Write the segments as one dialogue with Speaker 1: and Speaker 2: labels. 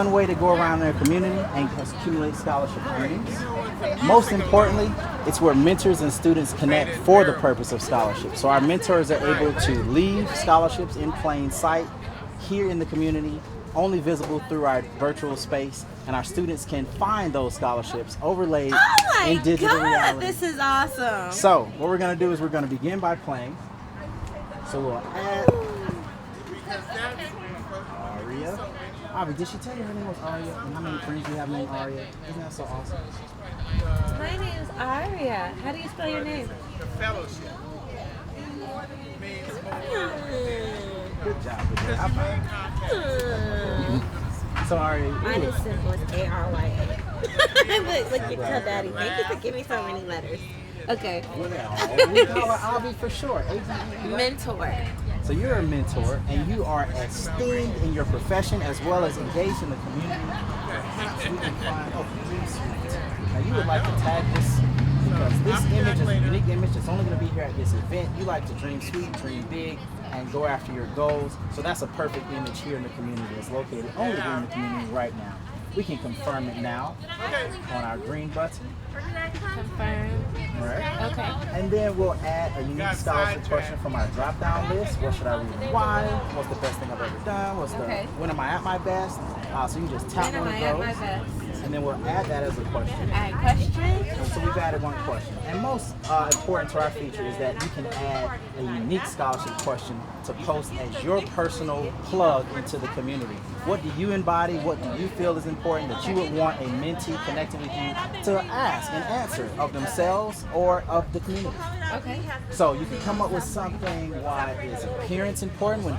Speaker 1: One way to go around their community and accumulate scholarship earnings. Most importantly, it's where mentors and students connect for the purpose of scholarship. So our mentors are able to leave scholarships in plain sight here in the community, only visible through our virtual space, and our students can find those scholarships overlaid in digital reality.
Speaker 2: This is awesome.
Speaker 1: So what we're going to do is we're going to begin by playing. So we'll add Arya. Avi, did she tell you her name was Arya? And how many friends you have named Arya? Isn't that so awesome?
Speaker 2: My name is Arya. How do you spell your name?
Speaker 3: Fellowship.
Speaker 1: Good job. So Arya,
Speaker 2: Mine is simple. It's A-R-Y-A. But look, you tell Daddy. Thank you for giving so many letters. Okay.
Speaker 1: Yeah, we call her Avi for short.
Speaker 2: Mentor.
Speaker 1: So you're a mentor, and you are esteemed in your profession as well as engaged in the community. So we can find, now you would like to tag this because this image is a unique image that's only going to be here at this event. You like to dream sweet, dream big, and go after your goals. So that's a perfect image here in the community. It's located only here in the community right now. We can confirm it now on our green button.
Speaker 2: Confirm.
Speaker 1: Right.
Speaker 2: Okay.
Speaker 1: And then we'll add a unique scholarship question from our drop-down list. What should I read and why? What's the best thing I've ever done? When am I at my best? So you just tap
Speaker 2: When
Speaker 1: one
Speaker 2: am
Speaker 1: of
Speaker 2: I at
Speaker 1: those.
Speaker 2: my best?
Speaker 1: And then we'll add that as a question.
Speaker 2: Add question.
Speaker 1: So we've added one question. And most important to our feature is that you can add a unique scholarship question to post as your personal plug into the community. What do you embody? What do you feel is important that you would want a mentee connecting with you to ask and answer of themselves or of the community?
Speaker 2: Okay.
Speaker 1: So you can come up with something. Why is appearance important when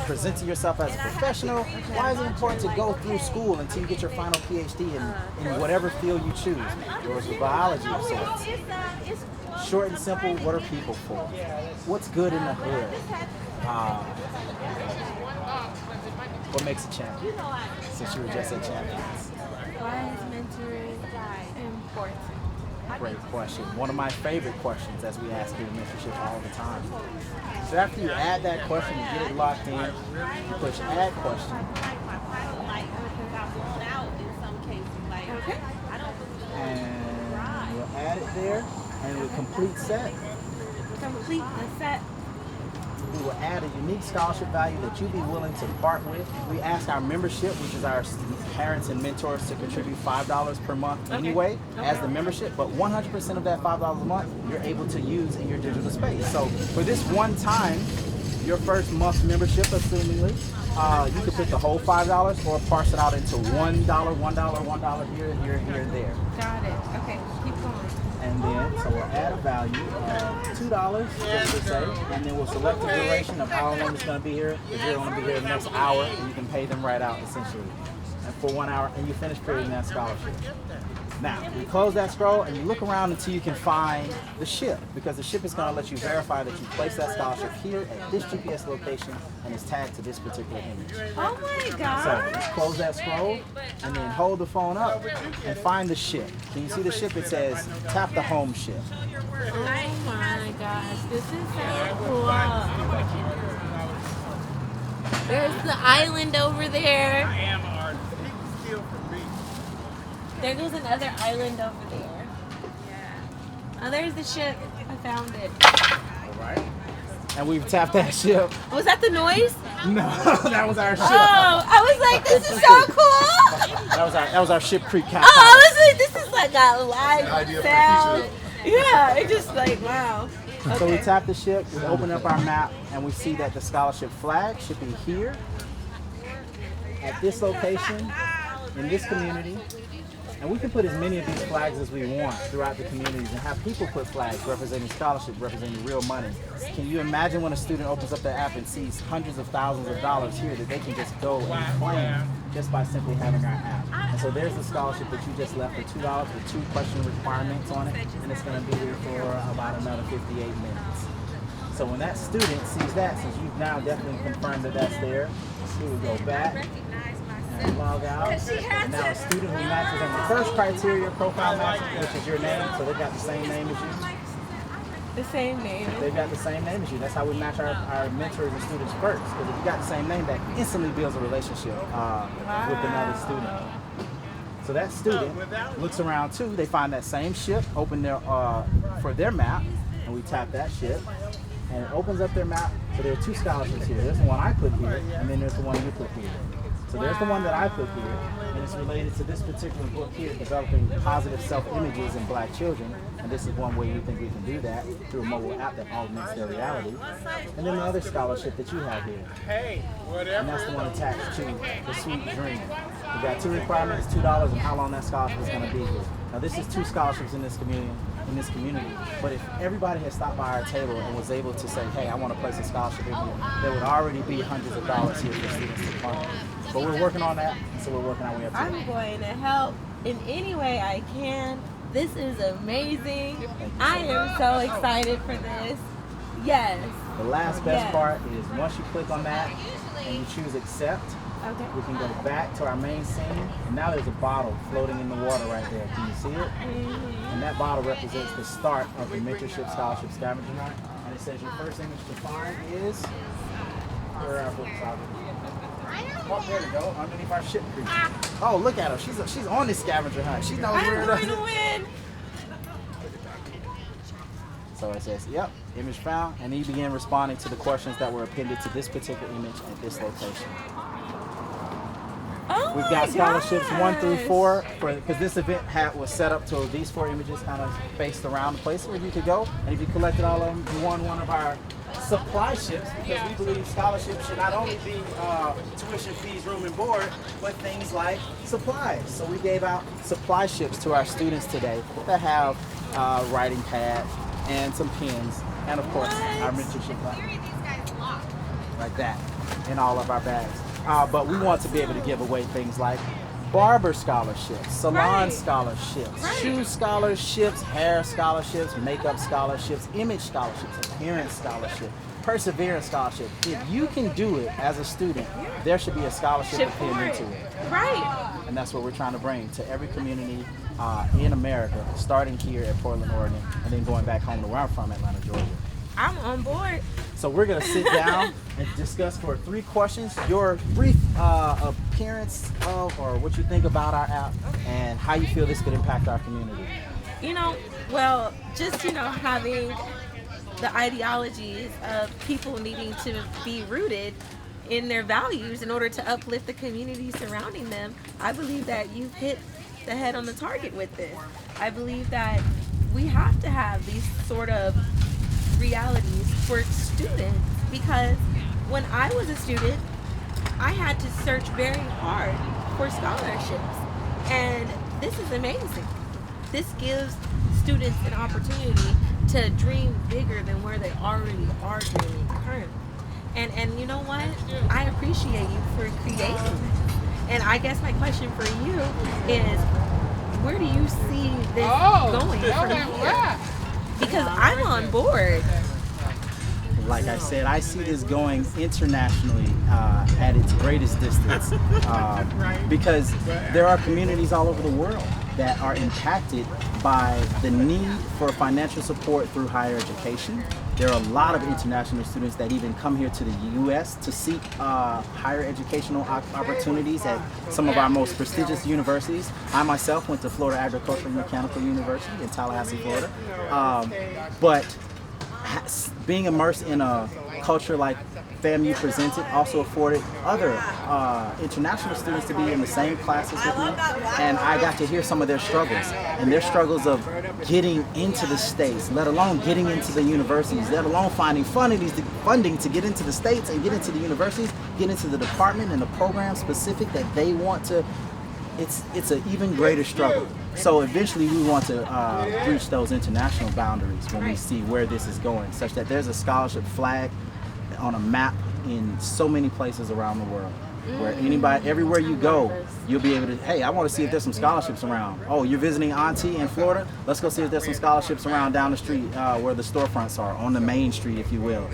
Speaker 1: presenting yourself as a professional? Why is it important to go through school until you get your final PhD in whatever field you choose? Yours is biology of sorts. Short and simple, what are people for? What's good in the hood? What makes a champion? Since you were just at Champions.
Speaker 2: Why is mentoring important?
Speaker 1: Great question. One of my favorite questions as we ask you in mentorship all the time. So after you add that question, you get it locked in, you push add question.
Speaker 2: Okay.
Speaker 1: And we'll add it there, and we'll complete set.
Speaker 2: Complete the set.
Speaker 1: We will add a unique scholarship value that you'd be willing to part with. We ask our membership, which is our parents and mentors, to contribute $5 per month anyway as the membership, but 100% of that $5 a month you're able to use in your digital space. So for this one time, your first month membership, assumingly, you could put the whole $5 or parse it out into $1, $1 here, here, here, and there.
Speaker 2: Got it. Okay. Keep going.
Speaker 1: And then, so we'll add a value of $2, just to say, and then we'll select the duration of how long it's going to be here. If you're going to be here the next hour, and you can pay them right out, essentially. And for 1 hour, and you finish creating that scholarship. Now, you close that scroll, and you look around until you can find the ship, because the ship is going to let you verify that you placed that scholarship here at this GPS location, and it's tagged to this particular image.
Speaker 2: Oh my God.
Speaker 1: So just close that scroll and then hold the phone up and find the ship. Can you see the ship? It says tap the home ship.
Speaker 2: Oh my gosh, this is so cool. There's the island over there.
Speaker 3: I am an artist. He can steal from me.
Speaker 2: There goes another island over there. Yeah. Oh, there's the ship. I found it.
Speaker 1: All right. And we've tapped that ship.
Speaker 2: Was that the noise?
Speaker 1: No, that was our ship.
Speaker 2: Oh, I was like, this is so cool.
Speaker 1: That was our Ship Creek count.
Speaker 2: Oh, I was like, this is like a live sound. Yeah, it just like, wow.
Speaker 1: So we
Speaker 2: Okay.
Speaker 1: tap the ship, we open up our map, and we see that the scholarship flag should be here, at this location, in this community. And we can put as many of these flags as we want throughout the communities and have people put flags representing scholarship, representing real money. Can you imagine when a student opens up their app and sees hundreds of thousands of dollars here that they can just go and claim just by simply having our app? And so there's the scholarship that you just left for $2 with 2 question requirements on it, and it's going to be here for about another 58 minutes. So when that student sees that, since you've now definitely confirmed that that's there, we will go back and log out. And now a student who matches on the first criteria, profile matching, which is your name, so they've got the same name as you.
Speaker 2: The same name.
Speaker 1: They've got the same name as you. That's how we match our mentors and students first. Because if you got the same name, that instantly builds a relationship with another student. So that student looks around too. They find that same ship, open their for their map, and we tap that ship, and it opens up their map. So there are 2 scholarships here. There's the one I put here, and then there's the one you put here. So there's the one that I put here, and it's related to this particular book here, Developing Positive Self-Images in Black Children. And this is one way we think we can do that, through a mobile app that augments their reality. And then the other scholarship that you have here, and that's the one attached to the Sweet Dream. We got 2 requirements, $2, and how long that scholarship is going to be here. Now this is 2 scholarships in this community. But if everybody had stopped by our table and was able to say, hey, I want to place a scholarship in here, there would already be hundreds of dollars here for students to fund. But we're working on that, and so we're working our way up to
Speaker 2: I'm
Speaker 1: that.
Speaker 2: going to help in any way I can. This is amazing. I am so excited for this. Yes.
Speaker 1: The last best part is once you click on that and you choose accept,
Speaker 2: Okay.
Speaker 1: we can go back to our main scene, and now there's a bottle floating in the water right there. Can you see it? And that bottle represents the start of the Mentorship Scholarship Scavenger Hunt. And it says your first image to find is where our books are. Oh, there we go, underneath our ship creature. Oh, look at her. She's on this scavenger hunt. She knows where
Speaker 2: I'm
Speaker 1: it is.
Speaker 2: going to win.
Speaker 1: So it says, yep, image found, and he began responding to the questions that were appended to this particular image at this location.
Speaker 2: Oh
Speaker 1: We've got
Speaker 2: my
Speaker 1: scholarships 1 through
Speaker 2: gosh.
Speaker 1: 4 because this event was set up to these 4 images kind of faced around the place where you could go, and if you collected all of them, you won one of our supply ships, because we believe scholarships should not only be tuition fees, room and board, but things like supplies. So we gave out supply ships to our students today that have writing pads and some pens, and of course our mentorship like that in all of our bags. But we want to be able to give away things like barber scholarships, salon scholarships, shoe scholarships, hair scholarships, makeup scholarships, image scholarships, appearance scholarship, perseverance scholarship. If you can do it as a student, there should be a scholarship pinned into it.
Speaker 2: Right.
Speaker 1: And that's what we're trying to bring to every community in America, starting here at Portland, Oregon, and then going back home to where I'm from, Atlanta, Georgia.
Speaker 2: I'm on board.
Speaker 1: So we're going to sit down and discuss for 3 questions your brief appearance of, or what you think about our app, and how you feel this could impact our community.
Speaker 2: Well, just, having the ideologies of people needing to be rooted in their values in order to uplift the community surrounding them, I believe that you've hit the head on the target with this. I believe that we have to have these sort of realities for students, because when I was a student, I had to search very hard for scholarships, and this is amazing. This gives students an opportunity to dream bigger than where they already are dreaming currently. And you know what? I appreciate you for creating this. And I guess my question for you is, where do you see this going from here? Because I'm on board.
Speaker 1: Like I said, I see this going internationally at its greatest distance, because there are communities all over the world that are impacted by the need for financial support through higher education. There are a lot of international students that even come here to the U.S. to seek higher educational opportunities at some of our most prestigious universities. I myself went to Florida Agricultural and Mechanical University in Tallahassee, Florida. But being immersed in a culture like FAMU presented also afforded other international students to be in the same classes with me, and I got to hear some of their struggles, and their struggles of getting into the States, let alone getting into the universities, let alone finding funding to get into the States and get into the universities, get into the department and the program specific that they want to. It's an even greater struggle. So eventually we want to reach those international boundaries when we see where this is going, such that there's a scholarship flag on a map in so many places around the world, where everywhere you go, you'll be able to, hey, I want to see if there's some scholarships around. Oh, you're visiting Auntie in Florida? Let's go see if there's some scholarships around down the street where the storefronts are, on the main street, if you will.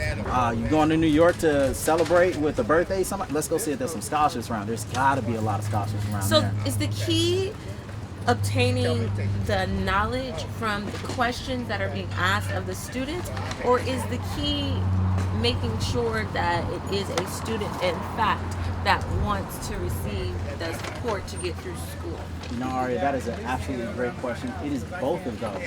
Speaker 1: You're going to New York to celebrate with a birthday, somebody? Let's go see if there's some scholarships around. There's got to be a lot of scholarships around there.
Speaker 2: So is the key obtaining the knowledge from the questions that are being asked of the students, or is the key making sure that it is a student, in fact, that wants to receive the support to get through school?
Speaker 1: You know, Arya, that is an absolutely great question. It is both of those.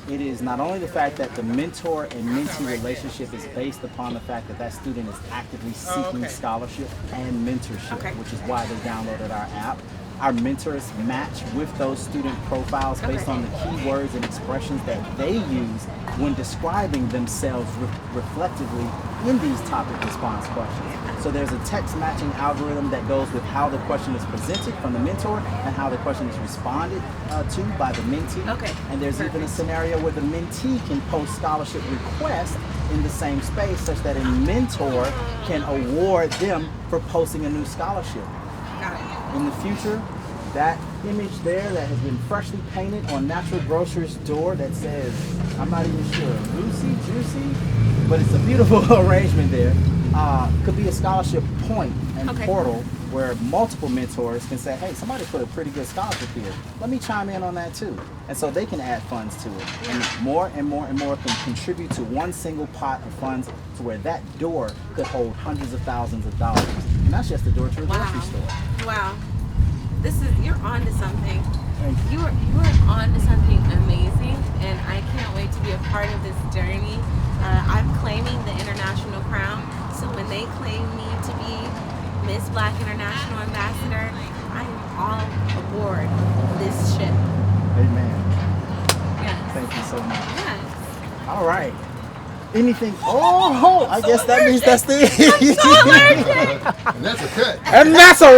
Speaker 1: It is not only the fact that the mentor and mentee relationship is based upon the fact that that student is actively seeking scholarship and mentorship, which is why they downloaded our app. Our mentors match with those student profiles based on the keywords and expressions that they use when describing themselves reflectively in these topic response questions. So there's a text matching algorithm that goes with how the question is presented from the mentor and how the question is responded to by the mentee. And there's even a scenario where the mentee can post scholarship requests in the same space such that a mentor can award them for posting a new scholarship. In the future, that image there that has been freshly painted on Natural Grocer's door that says, I'm not even sure, Lucy, Juicy, but it's a beautiful arrangement there, could be a scholarship point and portal where multiple mentors can say, hey, somebody put a pretty good scholarship here. Let me chime in on that too. And so they can add funds to it. And more and more and more can contribute to one single pot of funds to where that door could hold hundreds of thousands of dollars. And that's just the door to a grocery store.
Speaker 2: Wow. You're on to something. You are on to something amazing, and I can't wait to be a part of this journey. I'm claiming the international crown, so when they claim me to be Miss Black International Ambassador, I am all aboard this ship.
Speaker 1: Amen.
Speaker 2: Yes.
Speaker 1: Thank you so much.
Speaker 2: Yes.
Speaker 1: All right. Anything? Oh, I guess that means that's the.
Speaker 4: And that's a cut.
Speaker 1: And that's a